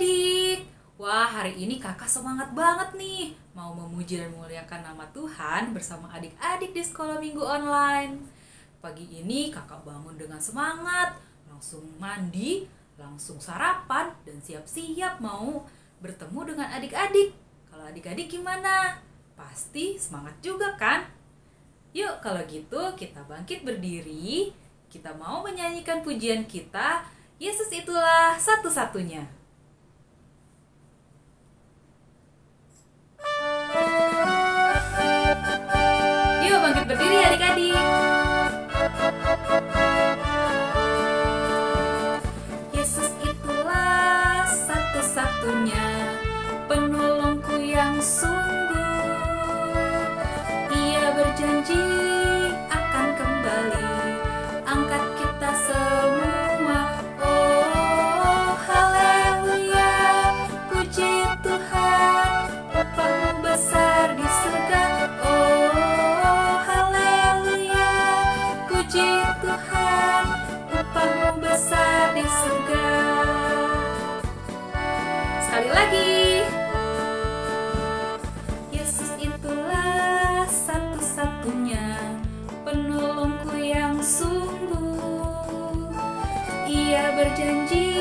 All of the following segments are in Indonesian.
adik-adik. Wah, hari ini kakak semangat banget nih. Mau memuji dan memuliakan nama Tuhan bersama adik-adik di sekolah minggu online. Pagi ini kakak bangun dengan semangat, langsung mandi, langsung sarapan, dan siap-siap mau bertemu dengan adik-adik. Kalau adik-adik gimana? Pasti semangat juga kan? Yuk, kalau gitu kita bangkit berdiri. Kita mau menyanyikan pujian kita, Yesus itulah satu-satunya. Yuk bangkit berdiri adik-adik. Yesus itulah satu-satunya penolongku yang sungguh. Ia berjanji akan kembali angkat kita semua. Oh haleluya, puji Tuhan, upahmu besar di surga. Oh haleluya, puji Tuhan, upahmu besar di surga. Sekali lagi. Yesus itulah satu-satunya penolongku yang sungguh. Ia berjanji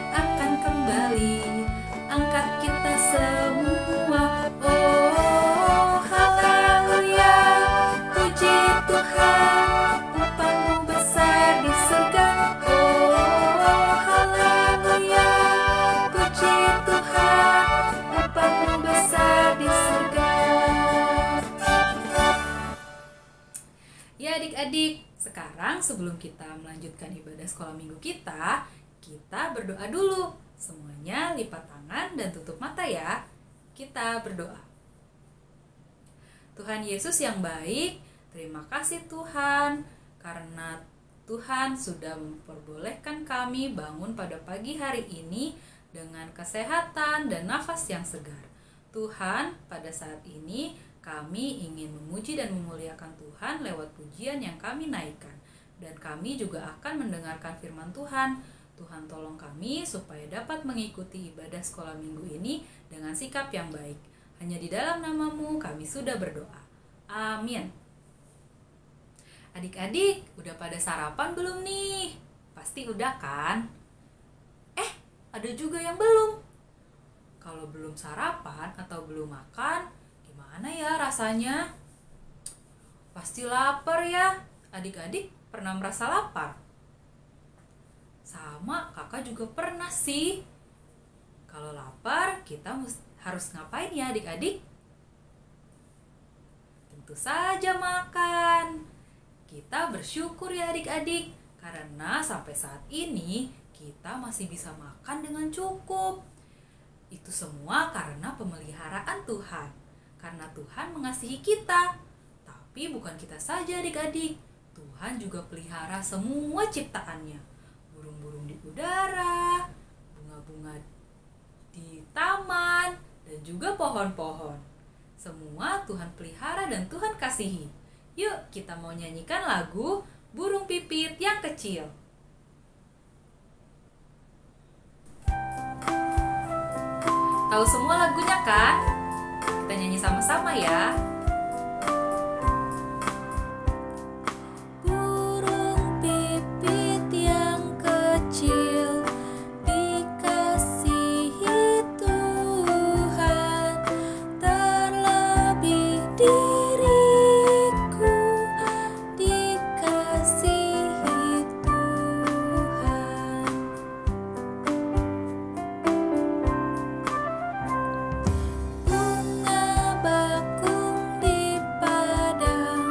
akan kembali angkat kita semua. Oh haleluya, puji Tuhan, upahmu besar di surga. Oh haleluya, puji Tuhan, upahmu besar di surga. Ya adik-adik, sekarang sebelum kita melanjutkan ibadah sekolah minggu kita berdoa dulu. Semuanya lipat tangan dan tutup mata ya. Kita berdoa. Tuhan Yesus yang baik, terima kasih Tuhan, karena Tuhan sudah memperbolehkan kami bangun pada pagi hari ini dengan kesehatan dan nafas yang segar. Tuhan, pada saat ini kami ingin memuji dan memuliakan Tuhan lewat pujian yang kami naikkan. Dan kami juga akan mendengarkan firman Tuhan. Tuhan tolong kami supaya dapat mengikuti ibadah sekolah minggu ini dengan sikap yang baik. Hanya di dalam nama-Mu kami sudah berdoa. Amin. Adik-adik, udah pada sarapan belum nih? Pasti udah kan? Ada juga yang belum. Kalau belum sarapan atau belum makan, gimana ya rasanya? Pasti lapar ya. Adik-adik pernah merasa lapar? Sama, kakak juga pernah sih. Kalau lapar, kita harus ngapain ya adik-adik? Tentu saja makan. Kita bersyukur ya adik-adik, karena sampai saat ini kita masih bisa makan dengan cukup. Itu semua karena pemeliharaan Tuhan. Karena Tuhan mengasihi kita. Tapi bukan kita saja adik-adik. Tuhan juga pelihara semua ciptaannya. Burung-burung di udara, bunga-bunga di taman, dan juga pohon-pohon. Semua Tuhan pelihara dan Tuhan kasihi. Yuk kita mau nyanyikan lagu Burung Pipit yang Kecil. Tahu semua lagunya kan? Kita nyanyi sama-sama ya. Burung pipit yang kecil dikasihi Tuhan, terlebih diriku dikasihi Tuhan. Bunga bakung di padang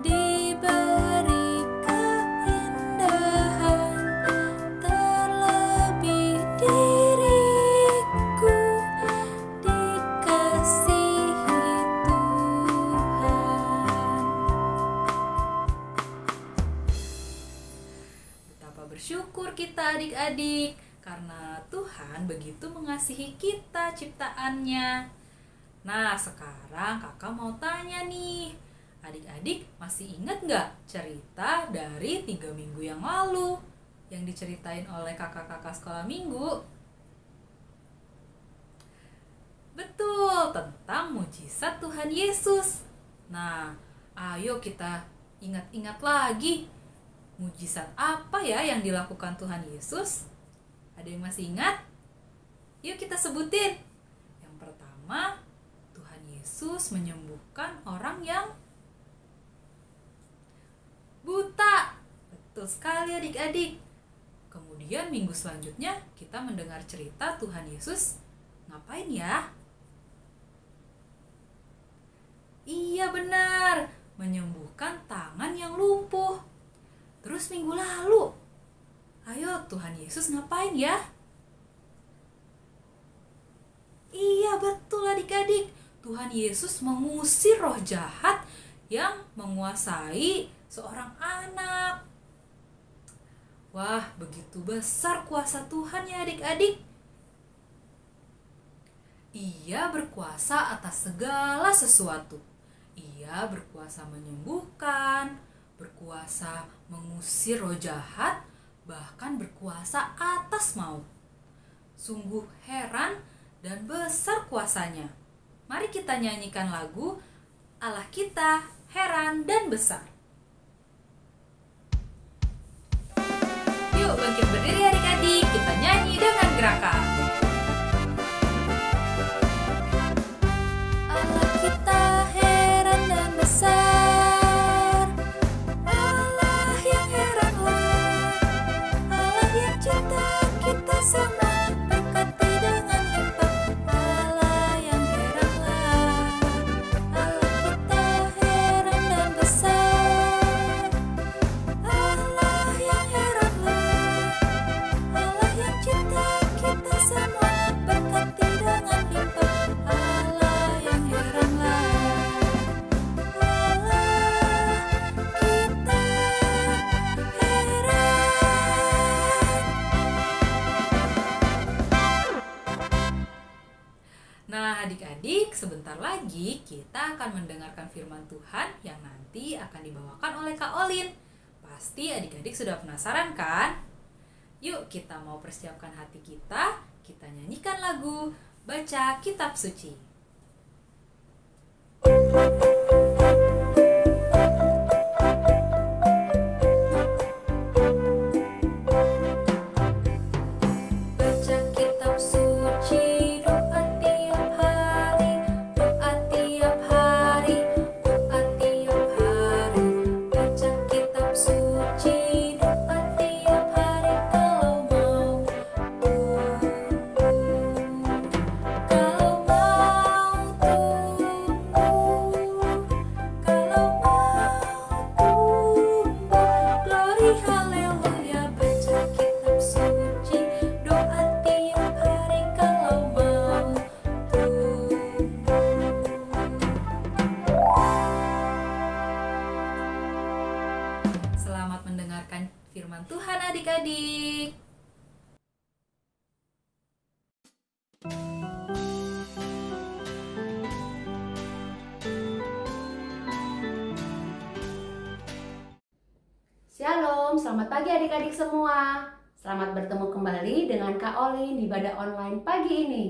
diberi keindahan, terlebih diriku dikasihi Tuhan. Betapa bersyukur kita adik-adik, karena Tuhan begitu mengasihi kita ciptaannya. Nah sekarang kakak mau tanya nih, adik-adik masih ingat nggak cerita dari 3 minggu yang lalu yang diceritain oleh kakak-kakak sekolah minggu? Betul, tentang mujizat Tuhan Yesus. Nah, ayo kita ingat-ingat lagi. Mujizat apa ya yang dilakukan Tuhan Yesus? Ada yang masih ingat? Yuk kita sebutin. Yang pertama, Tuhan Yesus menyembuhkan orang yang buta. Betul sekali adik-adik. Kemudian minggu selanjutnya kita mendengar cerita Tuhan Yesus ngapain ya? Iya benar, menyembuhkan tangan yang lumpuh. Terus minggu lalu, ayo Tuhan Yesus ngapain ya? Iya betul adik-adik, Tuhan Yesus mengusir roh jahat yang menguasai seorang anak. Wah, begitu besar kuasa Tuhan ya adik-adik. Ia berkuasa atas segala sesuatu. Ia berkuasa menyembuhkan, berkuasa mengusir roh jahat, bahkan berkuasa atas maut. Sungguh heran dan besar kuasanya. Mari kita nyanyikan lagu Allah kita heran dan besar. Yuk bangkit berdiri adik-adik, kita nyanyi dengan gerakan. Allah kita heran dan besar, Allah yang heranlah, Allah yang cinta kita sama, berkati dengan limpah, Allah yang heranlah, Allah kita heran dan besar, Allah yang heranlah, Allah yang cinta kita sama, berkati dengan limpah, Allah yang heranlah, Allah kita heran. Nah adik-adik, sebentar lagi kita akan mendengarkan firman Tuhan yang nanti akan dibawakan oleh Kak Olin. Pasti adik-adik sudah penasaran kan? Yuk kita mau persiapkan hati kita nyanyikan lagu Baca Kitab Suci. Baca kitab suci, doa tiap hari, doa tiap hari, doa tiap hari. Baca kitab suci, doa tiap hari, kalau mau tumbuh, kalau mau tumbuh, kalau mau tumbuh. Glory haleluya, baca kitab suci, doa tiap hari, kalau mau tumbuh. Selamat mendengarkan firman Tuhan adik-adik. Shalom, selamat pagi adik-adik semua. Selamat bertemu kembali dengan Kak Olin di ibadah online pagi ini.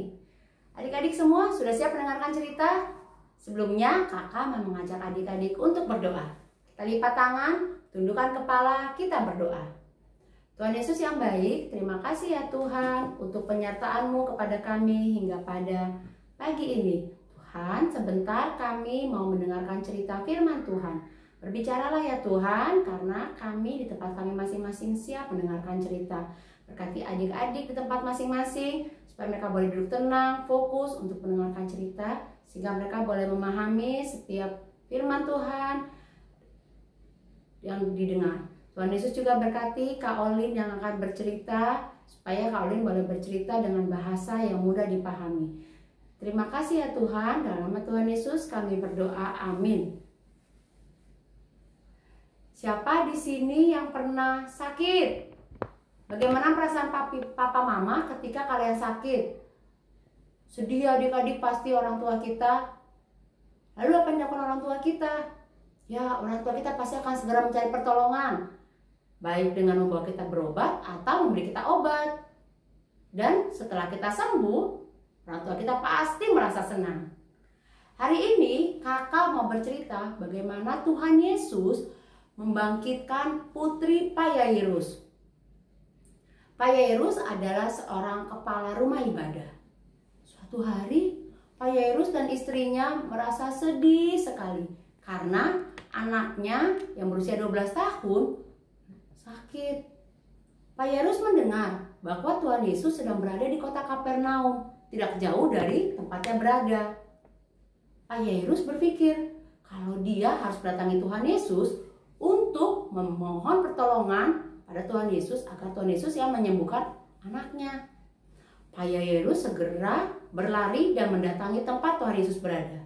Adik-adik semua sudah siap mendengarkan cerita? Sebelumnya kakak mau mengajak adik-adik untuk berdoa. Kita lipat tangan, tundukkan kepala, kita berdoa. Tuhan Yesus yang baik, terima kasih ya Tuhan untuk penyertaan-Mu kepada kami hingga pada pagi ini. Tuhan, sebentar kami mau mendengarkan cerita firman Tuhan. Berbicaralah ya Tuhan, karena kami di tempat kami masing-masing siap mendengarkan cerita. Berkati adik-adik di tempat masing-masing, supaya mereka boleh duduk tenang, fokus untuk mendengarkan cerita, sehingga mereka boleh memahami setiap firman Tuhan yang didengar. Tuhan Yesus juga berkati Kak Olin yang akan bercerita, supaya Kak Olin boleh bercerita dengan bahasa yang mudah dipahami. Terima kasih ya Tuhan, dalam nama Tuhan Yesus kami berdoa, amin. Siapa di sini yang pernah sakit? Bagaimana perasaan papa mama ketika kalian sakit? Sedih adik-adik pasti orang tua kita. Lalu apa yang dilakukan orang tua kita? Ya, orang tua kita pasti akan segera mencari pertolongan. Baik dengan membawa kita berobat atau memberi kita obat. Dan setelah kita sembuh, orang tua kita pasti merasa senang. Hari ini kakak mau bercerita bagaimana Tuhan Yesus membangkitkan putri Pak Yairus. Pak Yairus adalah seorang kepala rumah ibadah. Suatu hari Pak Yairus dan istrinya merasa sedih sekali karena anaknya yang berusia 12 tahun sakit. Pak Yairus mendengar bahwa Tuhan Yesus sedang berada di kota Kapernaum, tidak jauh dari tempatnya berada. Pak Yairus berpikir kalau dia harus mendatangi Tuhan Yesus untuk memohon pertolongan pada Tuhan Yesus agar Tuhan Yesus yang menyembuhkan anaknya. Pak Yairus segera berlari dan mendatangi tempat Tuhan Yesus berada.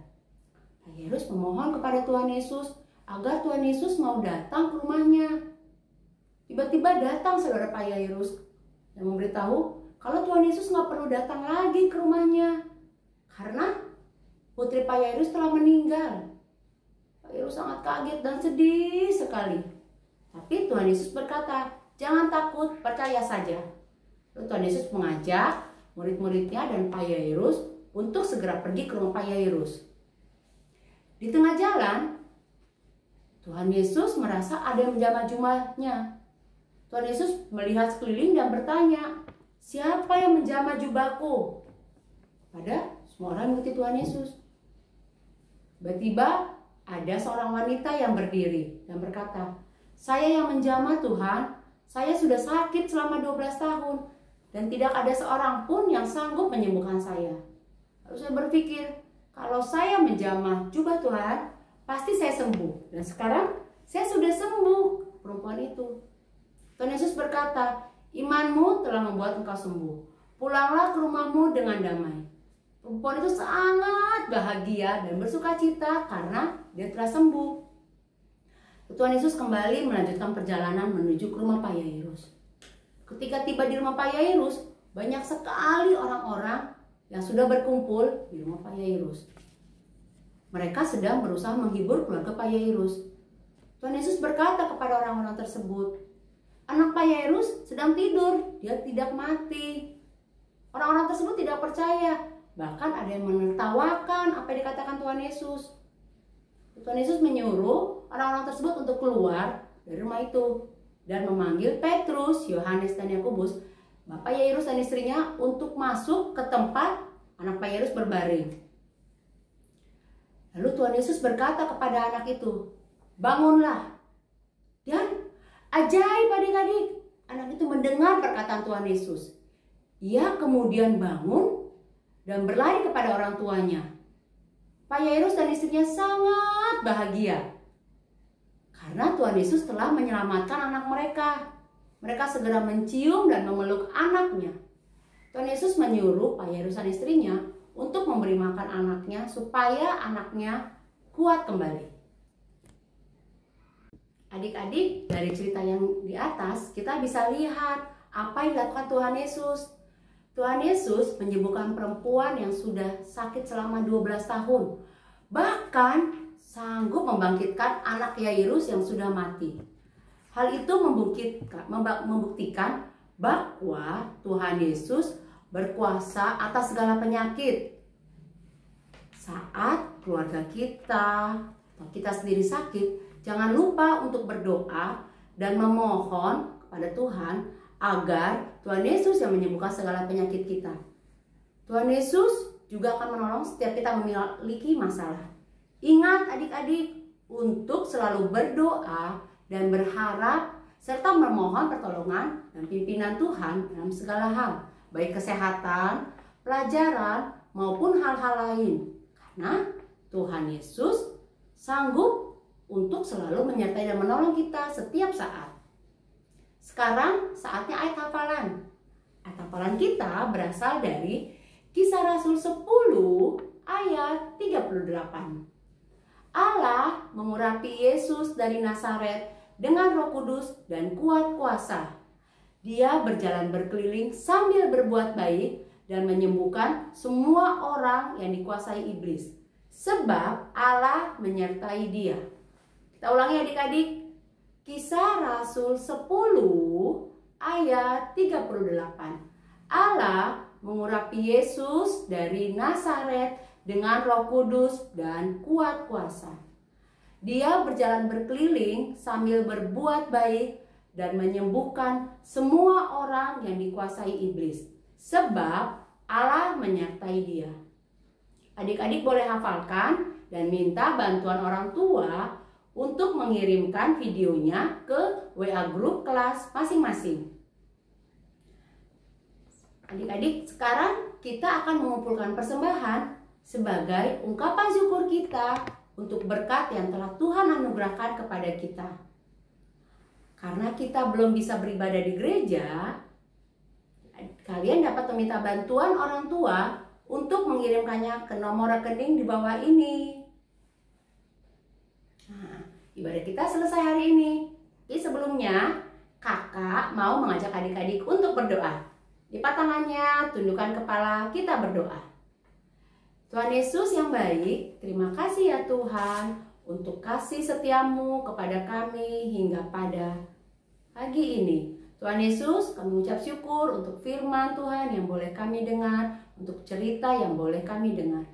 Pak Yairus memohon kepada Tuhan Yesus agar Tuhan Yesus mau datang ke rumahnya. Tiba-tiba datang saudara Pak Yairus dan memberitahu kalau Tuhan Yesus nggak perlu datang lagi ke rumahnya karena putri Pak Yairus telah meninggal. Pak Yairus sangat kaget dan sedih sekali. Tapi Tuhan Yesus berkata, jangan takut, percaya saja. Lalu Tuhan Yesus mengajak murid-muridnya dan Pak Yairus untuk segera pergi ke rumah Pak Yairus. Di tengah jalan, Tuhan Yesus merasa ada yang menjamah jubahnya. Tuhan Yesus melihat sekeliling dan bertanya, siapa yang menjamah jubahku? Pada semua orang mengikuti Tuhan Yesus. Tiba-tiba ada seorang wanita yang berdiri dan berkata, saya yang menjamah Tuhan, saya sudah sakit selama 12 tahun dan tidak ada seorang pun yang sanggup menyembuhkan saya. Lalu saya berpikir, kalau saya menjamah jubah Tuhan, pasti saya sembuh. Dan sekarang saya sudah sembuh, perempuan itu. Tuhan Yesus berkata, imanmu telah membuat engkau sembuh. Pulanglah ke rumahmu dengan damai. Perempuan itu sangat bahagia dan bersuka cita karena dia telah sembuh. Tuhan Yesus kembali melanjutkan perjalanan menuju ke rumah Pak Yairus. Ketika tiba di rumah Pak Yairus, banyak sekali orang-orang yang sudah berkumpul di rumah Pak Yairus. Mereka sedang berusaha menghibur keluarga Pak Yairus. Tuhan Yesus berkata kepada orang-orang tersebut, anak Pak Yairus sedang tidur, dia tidak mati. Orang-orang tersebut tidak percaya. Bahkan ada yang menertawakan apa yang dikatakan Tuhan Yesus. Tuhan Yesus menyuruh orang-orang tersebut untuk keluar dari rumah itu dan memanggil Petrus, Yohanes, dan Yakobus, Bapak Yairus dan istrinya untuk masuk ke tempat anak Pak Yairus berbaring. Lalu Tuhan Yesus berkata kepada anak itu, bangunlah. Dan ajaib adik-adik, anak itu mendengar perkataan Tuhan Yesus. Ia kemudian bangun dan berlari kepada orang tuanya. Pak Yairus dan istrinya sangat bahagia karena Tuhan Yesus telah menyelamatkan anak mereka. Mereka segera mencium dan memeluk anaknya. Tuhan Yesus menyuruh Pak Yairus dan istrinya untuk memberi makan anaknya supaya anaknya kuat kembali. Adik-adik, dari cerita yang di atas kita bisa lihat apa yang dilakukan Tuhan Yesus. Tuhan Yesus menyembuhkan perempuan yang sudah sakit selama 12 tahun. Bahkan sanggup membangkitkan anak Yairus yang sudah mati. Hal itu membuktikan bahwa Tuhan Yesus berkuasa atas segala penyakit. Saat keluarga kita atau kita sendiri sakit, jangan lupa untuk berdoa dan memohon kepada Tuhan agar Tuhan Yesus yang menyembuhkan segala penyakit kita. Tuhan Yesus juga akan menolong setiap kita memiliki masalah. Ingat adik-adik untuk selalu berdoa dan berharap serta memohon pertolongan dan pimpinan Tuhan dalam segala hal, baik kesehatan, pelajaran, maupun hal-hal lain. Karena Tuhan Yesus sanggup untuk selalu menyertai dan menolong kita setiap saat. Sekarang saatnya ayat hafalan. Ayat hafalan kita berasal dari Kisah Rasul 10 ayat 38. Allah mengurapi Yesus dari Nazaret dengan Roh Kudus dan kuat kuasa. Dia berjalan berkeliling sambil berbuat baik dan menyembuhkan semua orang yang dikuasai iblis, sebab Allah menyertai dia. Kita ulangi adik-adik. Kisah Rasul 10 ayat 38. Allah mengurapi Yesus dari Nazaret dengan Roh Kudus dan kuat kuasa. Dia berjalan berkeliling sambil berbuat baik dan menyembuhkan semua orang yang dikuasai iblis, sebab Allah menyertai dia. Adik-adik boleh hafalkan dan minta bantuan orang tua untuk mengirimkan videonya ke WA grup kelas masing-masing. Adik-adik, sekarang kita akan mengumpulkan persembahan sebagai ungkapan syukur kita untuk berkat yang telah Tuhan anugerahkan kepada kita. Karena kita belum bisa beribadah di gereja, kalian dapat meminta bantuan orang tua untuk mengirimkannya ke nomor rekening di bawah ini. Nah, ibadah kita selesai hari ini. Tapi sebelumnya, kakak mau mengajak adik-adik untuk berdoa. Lipat tangannya, tundukkan kepala, kita berdoa. Tuhan Yesus yang baik, terima kasih ya Tuhan untuk kasih setiamu kepada kami hingga pada pagi ini. Tuhan Yesus, kami ucap syukur untuk firman Tuhan yang boleh kami dengar, untuk cerita yang boleh kami dengar.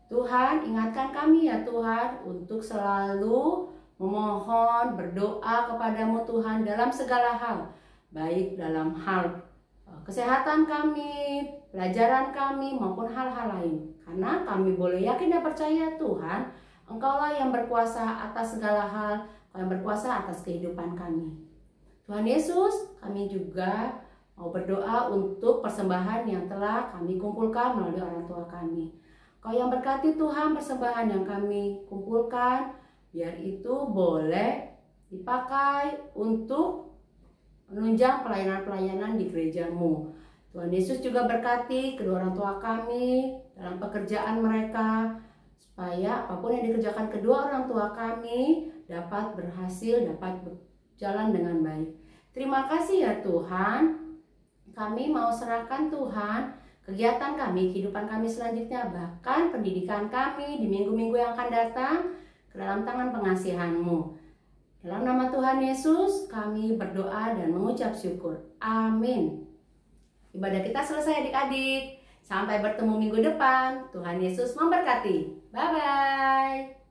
Tuhan, ingatkan kami ya Tuhan untuk selalu memohon, berdoa kepadamu Tuhan dalam segala hal. Baik dalam hal kesehatan kami, pelajaran kami, maupun hal-hal lain. Karena kami boleh yakin dan percaya Tuhan, Engkaulah yang berkuasa atas segala hal, Engkau yang berkuasa atas kehidupan kami. Tuhan Yesus, kami juga mau berdoa untuk persembahan yang telah kami kumpulkan melalui orang tua kami. Kau yang berkati Tuhan persembahan yang kami kumpulkan, biar itu boleh dipakai untuk menunjang pelayanan-pelayanan di gerejamu. Tuhan Yesus juga berkati kedua orang tua kami dalam pekerjaan mereka, supaya apapun yang dikerjakan kedua orang tua kami dapat berhasil, dapat berjalan dengan baik. Terima kasih ya Tuhan. Kami mau serahkan Tuhan kegiatan kami, kehidupan kami selanjutnya, bahkan pendidikan kami di minggu-minggu yang akan datang ke dalam tangan pengasihan-Mu. Dalam nama Tuhan Yesus kami berdoa dan mengucap syukur. Amin. Ibadah kita selesai adik-adik. Sampai bertemu minggu depan. Tuhan Yesus memberkati. Bye-bye.